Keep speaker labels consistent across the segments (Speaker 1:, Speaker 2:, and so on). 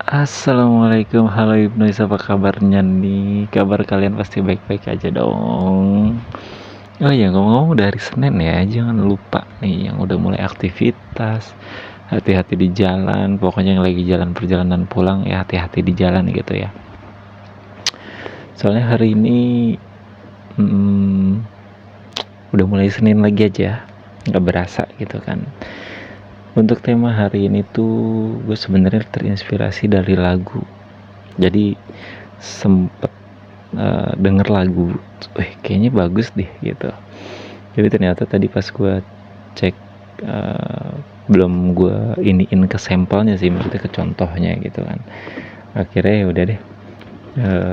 Speaker 1: Assalamualaikum, halo Ibnu, apa kabarnya nih? Kabar kalian pasti baik-baik aja dong. Oh ya, ngomong-ngomong udah hari Senin ya, jangan lupa nih yang udah mulai aktivitas. Hati-hati di jalan, pokoknya yang lagi jalan perjalanan pulang ya hati-hati di jalan gitu ya. Soalnya hari ini hmm, udah mulai Senin lagi aja, nggak berasa gitu kan. Untuk tema hari ini tuh gue sebenarnya terinspirasi dari lagu. Jadi sempet denger lagu, kayaknya bagus deh gitu. Jadi ternyata tadi pas gue cek, belum gue iniin ke sampelnya sih, maksudnya ke contohnya gitu kan. Akhirnya ya udah deh,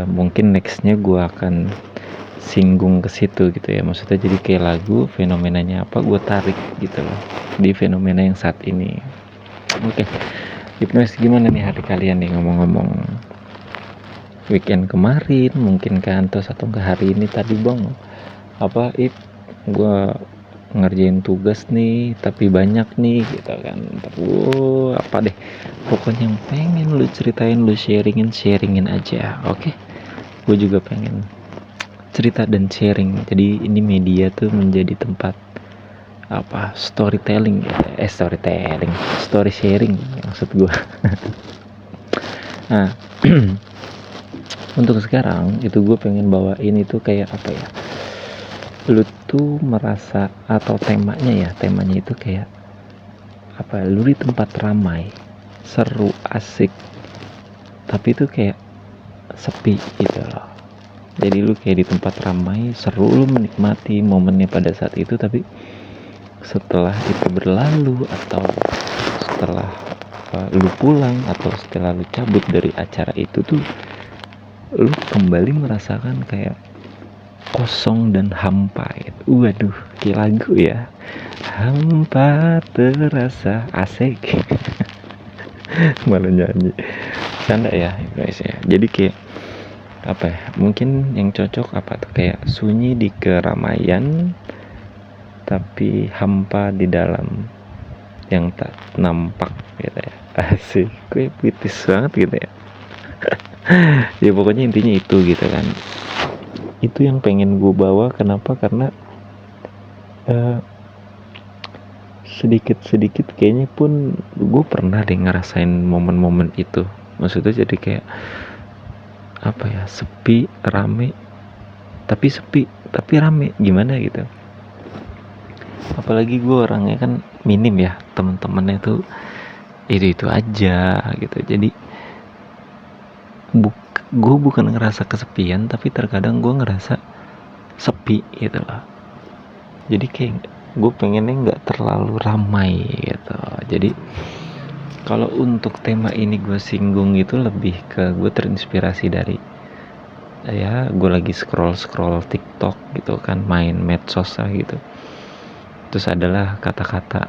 Speaker 1: mungkin nextnya gue akan singgung ke situ gitu ya. Maksudnya jadi kayak lagu fenomenanya apa gue tarik gitu loh di fenomena yang saat ini. Oke, Hipnosis gimana nih hari kalian nih ngomong-ngomong? Weekend kemarin mungkin kan, atau ke hari ini tadi bang, apa gue ngerjain tugas nih tapi banyak nih gitu kan. Apa deh, pokoknya yang pengen lu ceritain, lu sharingin aja, oke? Gue juga pengen cerita dan sharing, jadi ini media tuh menjadi tempat apa, storytelling gitu. Story sharing maksud gue. Nah, untuk sekarang itu gue pengen bawain itu kayak apa ya, lu tuh merasa, atau temanya itu kayak apa, lu di tempat ramai seru asik tapi itu kayak sepi gitu loh. Jadi lu kayak di tempat ramai seru, lu menikmati momennya pada saat itu, tapi setelah itu berlalu, atau setelah lu pulang, atau setelah lu cabut dari acara itu tuh, lu kembali merasakan kayak kosong dan hampa gitu. Waduh, kayak lagu ya. Hampa terasa asik. Malah nyanyi. Canda ya, guys ya. Jadi kayak apa ya? Mungkin yang cocok apa tuh, kayak sunyi di keramaian tapi hampa di dalam yang tak nampak gitu ya. Asik, gue puitis banget gitu ya. Ya pokoknya intinya itu gitu kan. Itu yang pengen gue bawa. Kenapa? Karena uh, sedikit-sedikit kayaknya pun gue pernah deh ngerasain momen-momen itu. Maksudnya jadi kayak apa ya, sepi tapi rame, gimana gitu. Apalagi gue orangnya kan minim ya, temen-temennya tuh itu aja gitu. Jadi gue bukan ngerasa kesepian, tapi terkadang gue ngerasa sepi gitu loh. Jadi kayak gue pengennya nggak terlalu ramai gitu. Jadi kalau untuk tema ini gue singgung itu lebih ke gue terinspirasi dari ya gue lagi scroll TikTok gitu kan, main medsos lah gitu. Terus adalah kata-kata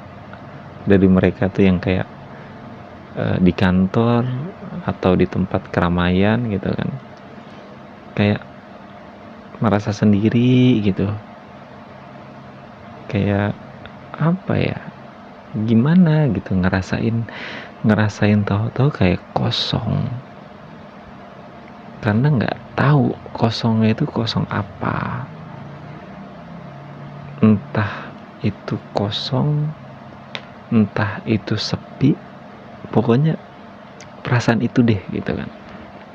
Speaker 1: dari mereka tuh yang kayak di kantor atau di tempat keramaian gitu kan, kayak merasa sendiri gitu, kayak apa ya, gimana gitu, ngerasain tahu-tahu kayak kosong, karena nggak tahu kosongnya itu kosong apa. Entah itu kosong, entah itu sepi, pokoknya perasaan itu deh gitu kan.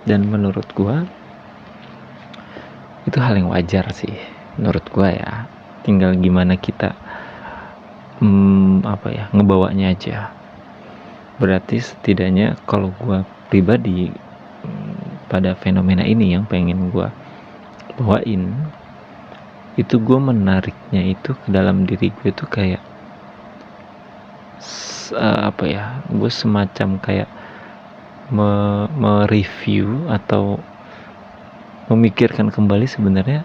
Speaker 1: Dan menurut gua itu hal yang wajar sih menurut gua ya, tinggal gimana kita apa ya, ngebawanya aja. Berarti setidaknya kalau gua pribadi, pada fenomena ini yang pengen gua bawain itu, gue menariknya itu ke dalam diri gue tuh kayak apa ya, gue semacam kayak mereview atau memikirkan kembali sebenarnya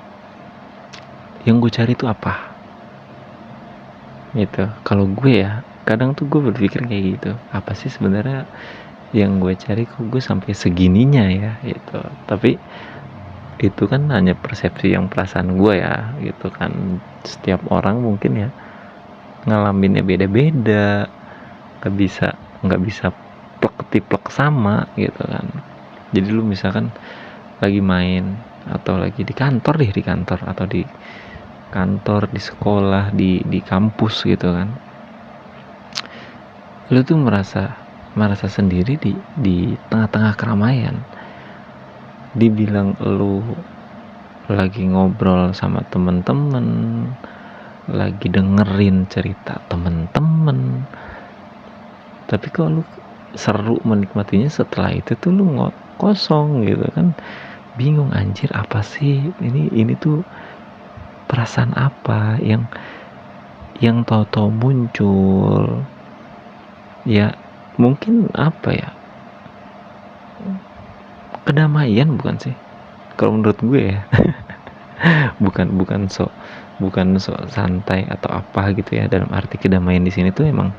Speaker 1: yang gue cari itu apa gitu. Kalau gue ya kadang tuh gue berpikir kayak gitu, apa sih sebenarnya yang gue cari, kok gue sampai segininya ya gitu. Tapi itu kan hanya persepsi yang perasaan gue ya gitu kan. Setiap orang mungkin ya ngalaminnya beda-beda, nggak bisa ketiplek sama gitu kan. Jadi lu misalkan lagi main atau lagi di kantor atau di kantor, di sekolah, di kampus gitu kan, lu tuh merasa sendiri di tengah-tengah keramaian. Dibilang lu lagi ngobrol sama temen-temen, lagi dengerin cerita temen-temen, tapi kok lu seru menikmatinya, setelah itu tuh lu kosong gitu kan. Bingung, anjir apa sih ini tuh perasaan apa yang tahu-tahu muncul. Ya mungkin apa ya, kedamaian bukan sih kalau menurut gue ya. bukan so santai atau apa gitu ya. Dalam arti kedamaian di sini tuh emang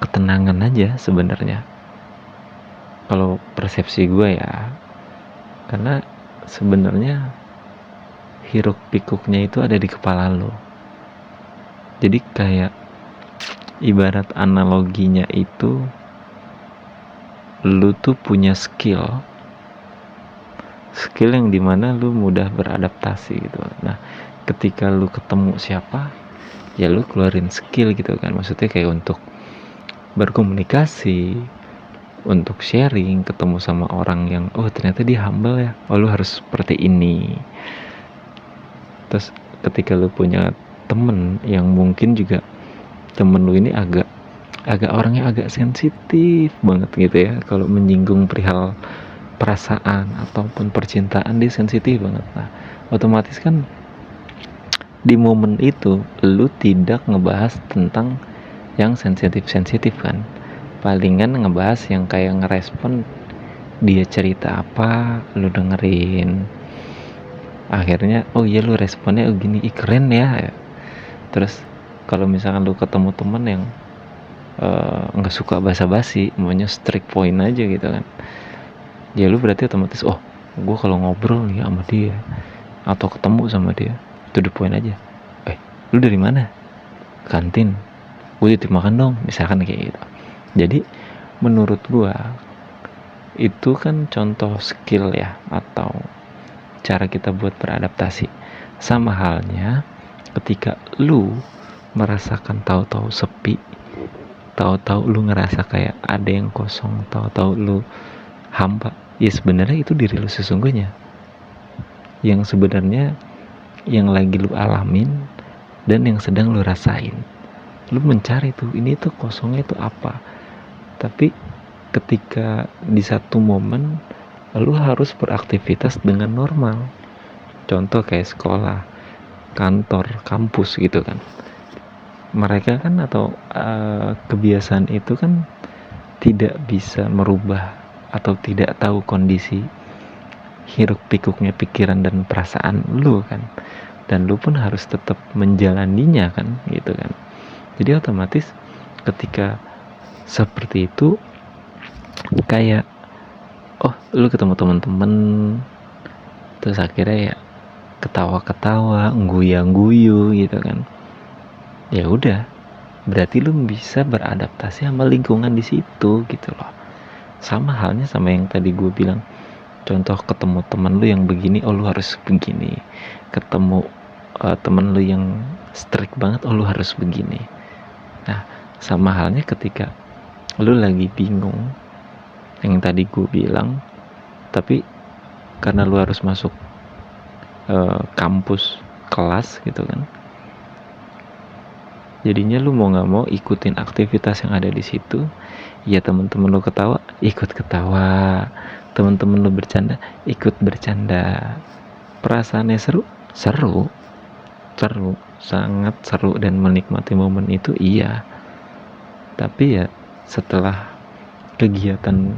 Speaker 1: ketenangan aja sebenarnya kalau persepsi gue ya. Karena sebenarnya hiruk pikuknya itu ada di kepala lo. Jadi kayak ibarat analoginya itu, lu tuh punya skill yang dimana lu mudah beradaptasi gitu. Nah ketika lu ketemu siapa, ya lu keluarin skill gitu kan. Maksudnya kayak untuk berkomunikasi, untuk sharing, ketemu sama orang yang oh ternyata dia humble ya, oh lu harus seperti ini. Terus ketika lu punya temen yang mungkin juga temen lu ini agak orangnya agak sensitif banget gitu ya, kalau menyinggung perihal perasaan ataupun percintaan dia sensitif banget. Nah otomatis kan di momen itu lu tidak ngebahas tentang yang sensitif kan, palingan ngebahas yang kayak ngerespon dia cerita apa, lu dengerin, akhirnya oh iya lu responnya oh gini, ih keren ya. Terus kalau misalkan lu ketemu temen yang nggak suka basa-basi, maunya strict point aja gitu kan, ya lu berarti otomatis oh gue kalau ngobrol nih sama dia atau ketemu sama dia to the point aja. Lu dari mana? Kantin, gue titip makan dong, misalkan kayak gitu. Jadi menurut gue itu kan contoh skill ya, atau cara kita buat beradaptasi. Sama halnya ketika lu merasakan tahu-tahu sepi, tahu-tahu lu ngerasa kayak ada yang kosong, tahu-tahu lu hampa, ya sebenarnya itu diri lu sesungguhnya yang sebenarnya yang lagi lu alamin dan yang sedang lu rasain. Lu mencari tuh ini tuh kosongnya tuh apa. Tapi ketika di satu momen lu harus beraktivitas dengan normal, contoh kayak sekolah, kantor, kampus gitu kan, mereka kan atau kebiasaan itu kan tidak bisa merubah atau tidak tahu kondisi hiruk pikuknya pikiran dan perasaan lu kan, dan lu pun harus tetap menjalaninya kan gitu kan. Jadi otomatis ketika seperti itu kayak oh lu ketemu teman-teman, terus akhirnya ya ketawa-ketawa, guyu gitu kan, ya udah berarti lu bisa beradaptasi sama lingkungan di situ gitu loh. Sama halnya sama yang tadi gue bilang, contoh ketemu teman lu yang begini, oh lu harus begini. Ketemu teman lu yang strict banget, oh lu harus begini. Nah sama halnya ketika lu lagi bingung, yang tadi gue bilang, tapi karena lu harus masuk kampus, kelas gitu kan, jadinya lu mau nggak mau ikutin aktivitas yang ada di situ. Ya temen-temen lu ketawa, ikut ketawa, temen-temen lu bercanda, ikut bercanda. Perasaannya seru, sangat seru, dan menikmati momen itu iya. Tapi ya setelah kegiatan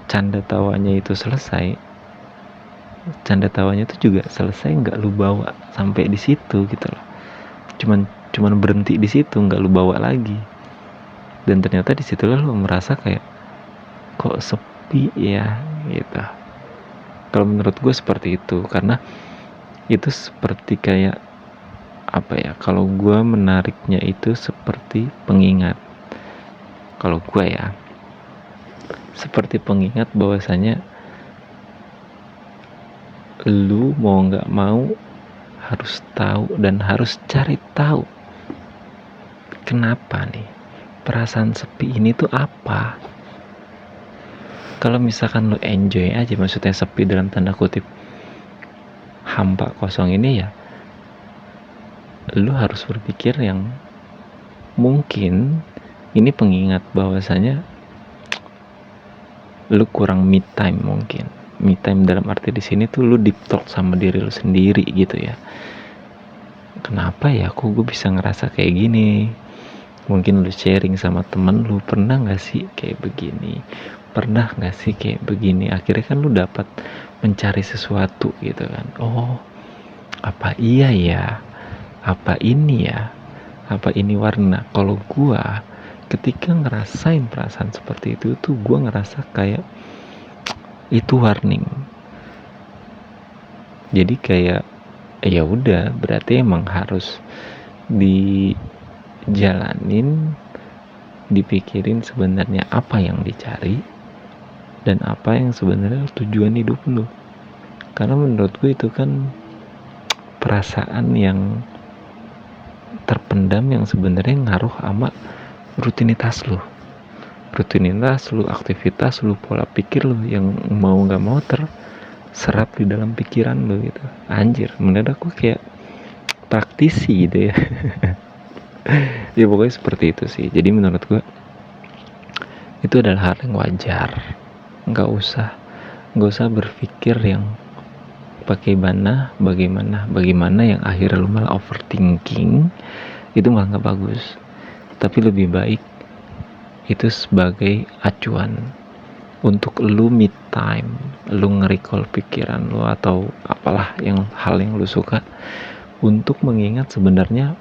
Speaker 1: canda tawanya itu selesai, canda tawanya itu juga selesai, nggak lu bawa sampai di situ gitu loh. Cuman berhenti di situ, nggak lu bawa lagi. Dan ternyata di situlah lu merasa kayak kok sepi ya gitu. Kalau menurut gue seperti itu, karena itu seperti kayak apa ya, kalau gue menariknya itu seperti pengingat. kalau gue ya, seperti pengingat bahwasanya lu mau nggak mau harus tahu dan harus cari tahu kenapa nih perasaan sepi ini tuh apa. Kalau misalkan lu enjoy aja, maksudnya sepi dalam tanda kutip hampa kosong ini, ya lu harus berpikir yang mungkin ini pengingat bahwasanya lu kurang me time. Mungkin me time dalam arti di sini tuh lu deep talk sama diri lu sendiri gitu ya. Kenapa ya kok gue bisa ngerasa kayak gini? Mungkin lu sharing sama temen lu, pernah gak sih kayak begini, pernah gak sih kayak begini. Akhirnya kan lu dapat mencari sesuatu gitu kan. Oh, apa iya ya, apa ini ya, apa ini warna. Kalau gua ketika ngerasain perasaan seperti itu tuh gua ngerasa kayak itu warning. Jadi kayak ya udah, berarti emang harus dijalanin, dipikirin sebenarnya apa yang dicari dan apa yang sebenarnya tujuan hidup lu. Karena menurut gue itu kan perasaan yang terpendam yang sebenarnya ngaruh sama rutinitas lu, aktivitas lu, pola pikir lu yang mau nggak mau terserap di dalam pikiran lu gitu. Anjir, menurut aku kayak praktisi gitu ya. Ya pokoknya seperti itu sih. Jadi menurut gue itu adalah hal yang wajar. Nggak usah berpikir yang bagaimana yang akhirnya lu malah overthinking. Itu malah nggak bagus. Tapi lebih baik itu sebagai acuan untuk lu me time, lu nge-recall pikiran lu atau apalah hal yang lu suka, untuk mengingat sebenarnya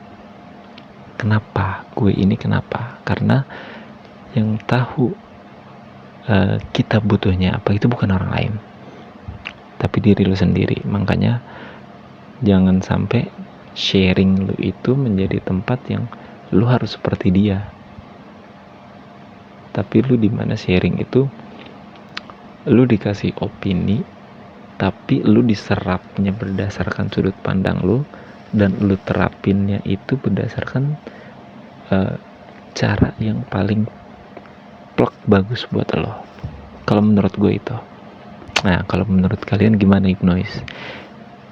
Speaker 1: kenapa gue ini, kenapa. Karena yang tahu kita butuhnya apa itu bukan orang lain, tapi diri lu sendiri. Makanya jangan sampai sharing lu itu menjadi tempat yang lu harus seperti dia. Tapi lu dimana sharing itu lu dikasih opini, tapi lu diserapnya berdasarkan sudut pandang lu, dan lu terapinnya itu berdasarkan cara yang paling plek bagus buat lo. Kalau menurut gue itu. Nah, kalau menurut kalian gimana Hipnois?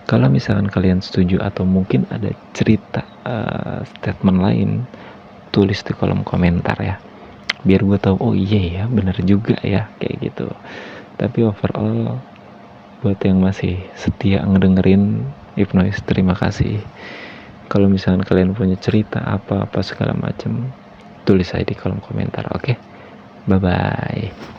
Speaker 1: Kalau misalkan kalian setuju atau mungkin ada cerita statement lain, tulis di kolom komentar ya, biar gue tahu, oh iya ya, bener juga ya kayak gitu. Tapi overall buat yang masih setia ngedengerin Hipnois, terima kasih. Kalau misalkan kalian punya cerita apa segala macam, tulis aja di kolom komentar. Oke? Bye bye.